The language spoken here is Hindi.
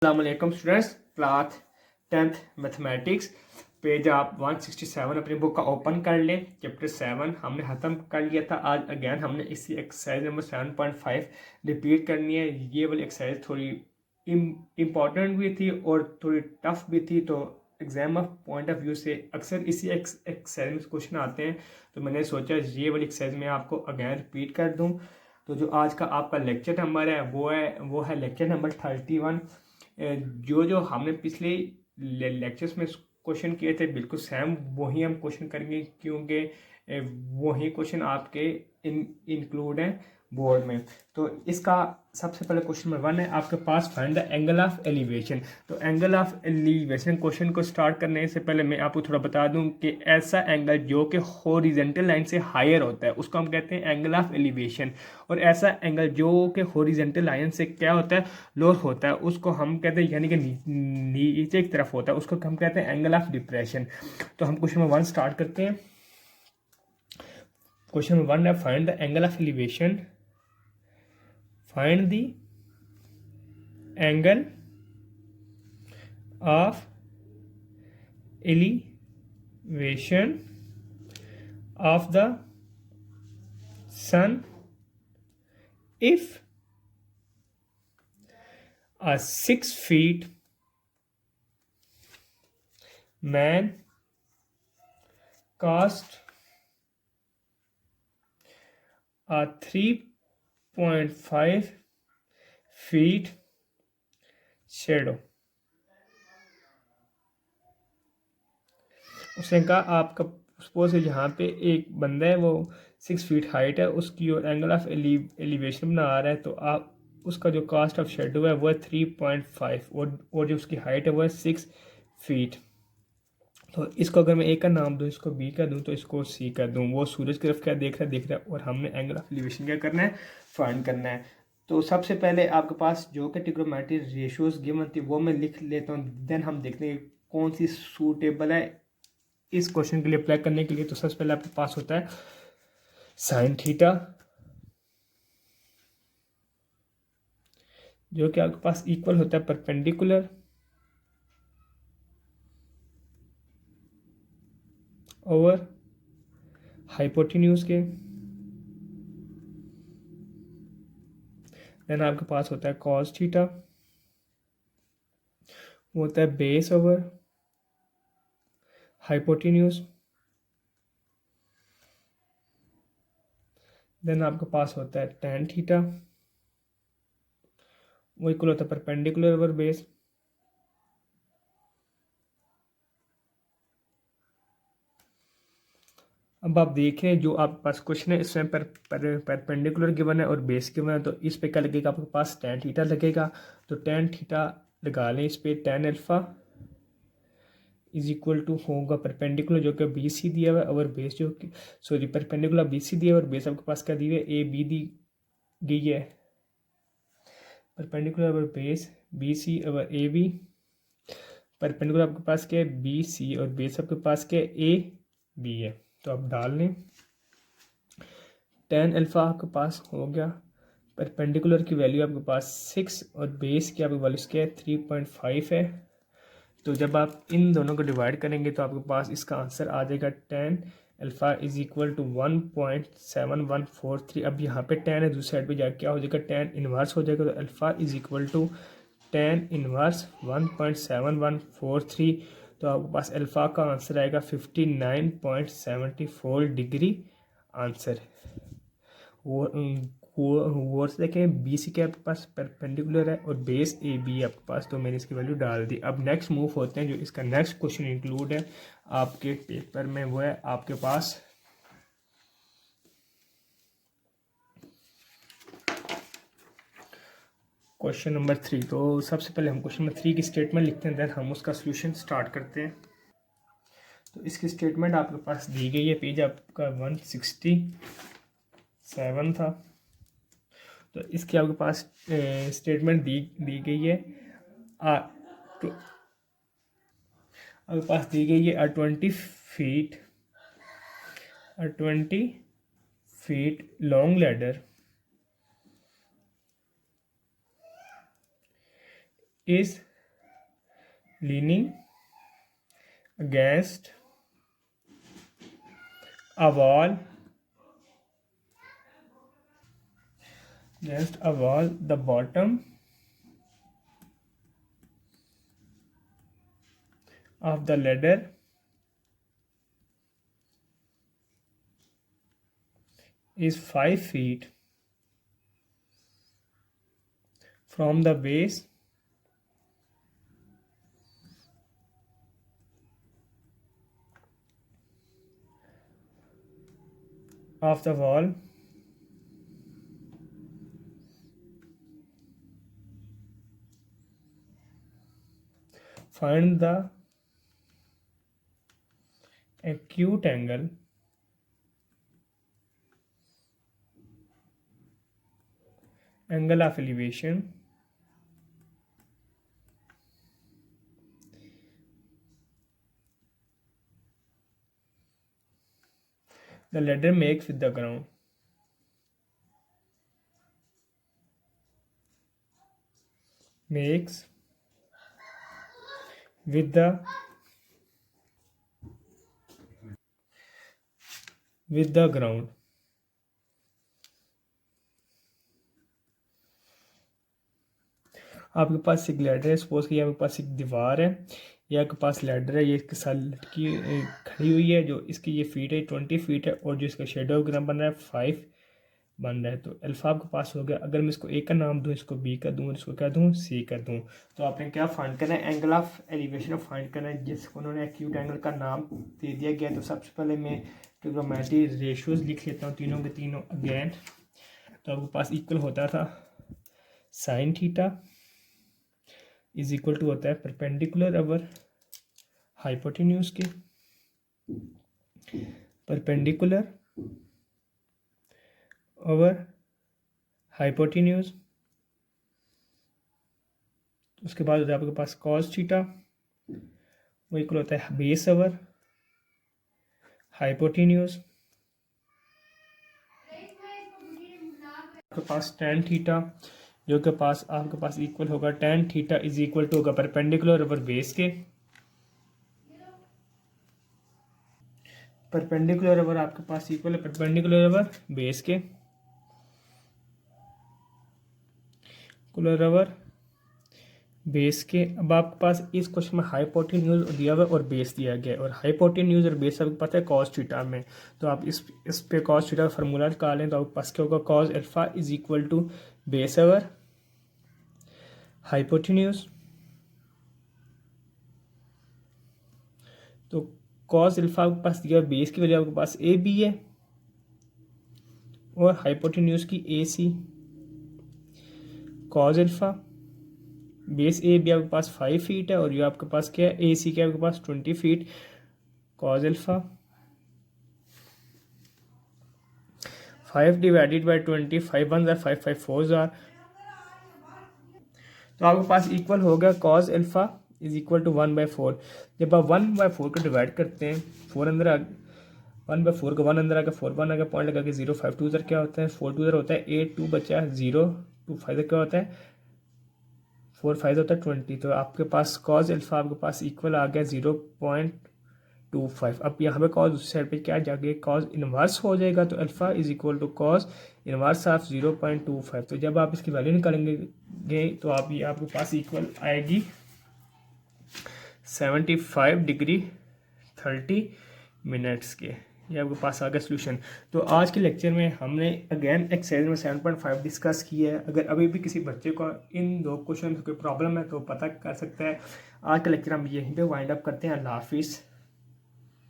अस्सलामुअलैकुम students, class 10th mathematics page आप 167 अपनी बुक का ओपन कर लें। चैप्टर 7 हमने ख़त्म कर लिया था। आज अगेन हमने इसी एक्सरसाइज नंबर 7.5 रिपीट करनी है। ये वाली एक्सरसाइज थोड़ी इम्पॉर्टेंट भी थी और थोड़ी टफ भी थी, तो exam of point of view से अक्सर इसी एक्सरसाइज में क्वेश्चन आते हैं, तो मैंने सोचा ये वाली एक्सरसाइज में आपको अगेन रिपीट कर दूँ। तो जो आज का आपका लेक्चर नंबर है वो है लेक्चर नंबर 31। जो हमने पिछले लेक्चर्स में क्वेश्चन किए थे बिल्कुल सेम वही हम क्वेश्चन करेंगे, क्योंकि वही क्वेश्चन आपके इंक्लूड हैं बोर्ड में। तो इसका सबसे पहले क्वेश्चन नंबर 1 है आपके पास, find the angle of elevation. तो एंगल ऑफ एलिवेशन क्वेश्चन को स्टार्ट करने से पहले मैं आपको थोड़ा बता दूं कि ऐसा एंगल जो कि हॉरिजेंटल लाइन से हायर होता है उसको हम कहते हैं एंगल ऑफ एलिवेशन, और ऐसा एंगल जो कि हॉरिजेंटल लाइन से क्या होता है, लोअर होता है, उसको हम कहते हैं यानी कि नीचे की तरफ होता है, उसको हम कहते हैं एंगल ऑफ डिप्रेशन। तो हम क्वेश्चन नंबर 1 स्टार्ट करते हैं। क्वेश्चन नंबर 1 है find the angle of elevation. Find the angle of elevation of the sun if a 6 feet man cast a 3.5 feet shadow। उसने कहा आपका सपोज यहाँ पे एक बंदा है, वो 6 फीट हाइट है, उसकी और एंगल ऑफ एलिवेशन बना आ रहा है, तो आप उसका जो कास्ट ऑफ शेडो है वो है 3.5 और जो उसकी हाइट है वो है 6 फीट। तो इसको अगर मैं ए का नाम दूँ, इसको बी का दूँ, तो इसको सी कर दूँ। वो सूरज की तरफ क्या देख रहा है और हमने एंगल ऑफ एलिवेशन क्या करना है, फाइंड करना है। तो सबसे पहले आपके पास जो कि ट्रिग्नोमेट्रिक रेशियोज गिवन थी वो मैं लिख लेता हूँ, देन हम देखते हैं कौन सी सूटेबल है इस क्वेश्चन के लिए अप्लाई करने के लिए। तो सबसे पहले आपके पास होता है साइन थीटा, जो कि आपके पास इक्वल होता है परपेंडिकुलर ओवर हाइपोटेन्यूज के। देन आपके पास होता है कॉस थीटा, वो होता है बेस ओवर हाइपोटेन्यूज। देन आपके पास होता है टेन थीटा, वो इक्वल होता है परपेंडिकुलर ओवर बेस। अब आप देखें जो आपके पास क्वेश्चन है इसमें परपेंडिकुलर गिवन है और बेस गिवन है, तो इस पे क्या लगेगा, आपके पास टेन थीटा लगेगा। तो टेन थीटा लगा लें इस पे, tan alpha is equal to होगा परपेंडिकुलर जो कि बी सी दिया हुआ है और बेस जो कि सॉरी परपेंडिकुलर बी सी दिया हुआ है और बेस आपके पास क्या दी हुई है, ए बी दी गई है। परपेंडिकुलर और बेस बी सी और ए बी, परपेंडिकुलर आपके पास क्या है बी सी और बेस आपके पास क्या है ए बी है। तो आप डाल लें, टेन अल्फा आपके पास हो गया, परपेंडिकुलर की वैल्यू आपके पास 6 और बेस की आपकी वैल्यू क्या है 3.5 है। तो जब आप इन दोनों को डिवाइड करेंगे तो आपके पास इसका आंसर आ जाएगा tan alpha is equal to 1.7143। अब यहाँ पे टेन है, दूसरी साइड पे जाके क्या हो जाएगा, टेन इनवर्स हो जाएगा। तो alpha is equal to tan inverse 1.7143। तो आपके पास अल्फा का आंसर आएगा 59.74 डिग्री आंसर। वो से देखें बी सी के आपके पास परपेंडिकुलर है और बेस ए बी आपके पास, तो मैंने इसकी वैल्यू डाल दी। अब नेक्स्ट मूव होते हैं, जो इसका नेक्स्ट क्वेश्चन इंक्लूड है आपके पेपर में, वो है आपके पास क्वेश्चन नंबर 3। तो सबसे पहले हम क्वेश्चन नंबर 3 की स्टेटमेंट लिखते हैं, देन हम उसका सोल्यूशन स्टार्ट करते हैं। तो इसकी स्टेटमेंट आपके पास दी गई है, पेज आपका 167 था। तो इसकी आपके पास स्टेटमेंट दी गई है, तो आपके पास दी गई है 20 feet long ladder is leaning against a wall, the bottom of the ladder is 5 feet from the base of the wall. Find the acute angle of elevation the ladder makes with the ground. Makes with the ground. आपके पास एक लैडर है, सपोज कि आपके पास एक दीवार है, ये आपके पास लैडर है, ये इसके साथ लटकी खड़ी हुई है, जो इसकी ये फीट है 20 फीट है, और जो इसका शेडोग्राम बन रहा है 5 बन रहा है। तो अल्फा आपके पास हो गया। अगर मैं इसको ए का नाम दूँ, इसको बी का दूँ और इसको क्या दूँ, सी कर दूँ, तो आपने क्या फाइंड करना है, angle of elevation of find करना है, जिसको उन्होंने एक्यूट एंगल का नाम दे दिया गया। तो सबसे पहले मैं ट्रिग्नोमेट्री रेशियोज लिख लेता हूँ तीनों के तीनों अगेन। तो आपके पास इक्वल होता था sine theta is equal to होता है परपेंडिकुलर ओवर हाइपोटेन्यूज के, परपेंडिकुलर ओवर हाइपोटेन्यूज। उसके बाद होता है आपके पास कॉस थीटा, वो इक्वल होता है बेस ओवर हाइपोटेन्यूज। आपके पास टेन थीटा, जो के पास आपके पास इक्वल होगा tan theta is equal to होगा परपेंडिकुलर ओवर बेस के, परपेंडिकुलर ओवर आपके पास इक्वल है परपेंडिकुलर ओवर बेस के, कुलर ओवर बेस के। अब आपके पास इस क्वेश्चन में हाइपोटेन्यूज दिया हुआ है और बेस दिया गया है, और हाइपोटेन्यूज और बेस आपको पता है कॉस थीटा में, तो आप इस पे कॉस थीटा का फार्मूला निकाल लें, तो आपके पास क्या होगा, cos alpha is equal to base over hypotenuse. तो कॉस अल्फा आपके पास दिया, बेस की वैल्यू आपके पास ए बी है और हाइपोटेन्यूज की A C. Cos alpha base A B आपके पास 5 फीट है, और ये आपके पास क्या है, ए सी क्या आपके पास 20 feet. Cos alpha 5 divided by 20, 5 1 5 5 4 तो आपके पास इक्वल हो गया cos alpha is equal to 1/4। जब आप 1/4 को डिवाइड करते हैं, 4 अंदर आ 1/4 का 1 अंदर आ गया, 4 1 आ गया, पॉइंट लगा के 0 5 2 क्या होता है, 4 2 होता है 8, 2 बचा 0, 2 5 क्या होता है 4 5 होता है 20। तो आपके पास कॉस अल्फा आपके पास इक्वल आ गया 0.25। अब यहाँ पे कॉस उस साइड पे क्या जाके कॉस इनवर्स हो जाएगा, तो alpha is equal to cos inverse of 0.25। तो जब आप इसकी वैल्यू निकालेंगे तो आप ये आपके पास इक्वल आएगी 75 डिग्री 30 मिनट्स के। ये आपके पास आ गया सोल्यूशन। तो आज के लेक्चर में हमने अगेन एक्सरसाइज में 7.5 डिस्कस किया है। अगर अभी भी किसी बच्चे को इन दो क्वेश्चन कोई प्रॉब्लम है तो पता कर सकता है। आज का लेक्चर हम यहीं पे वाइंड अप करते हैं। अल्लाह हाफिज़।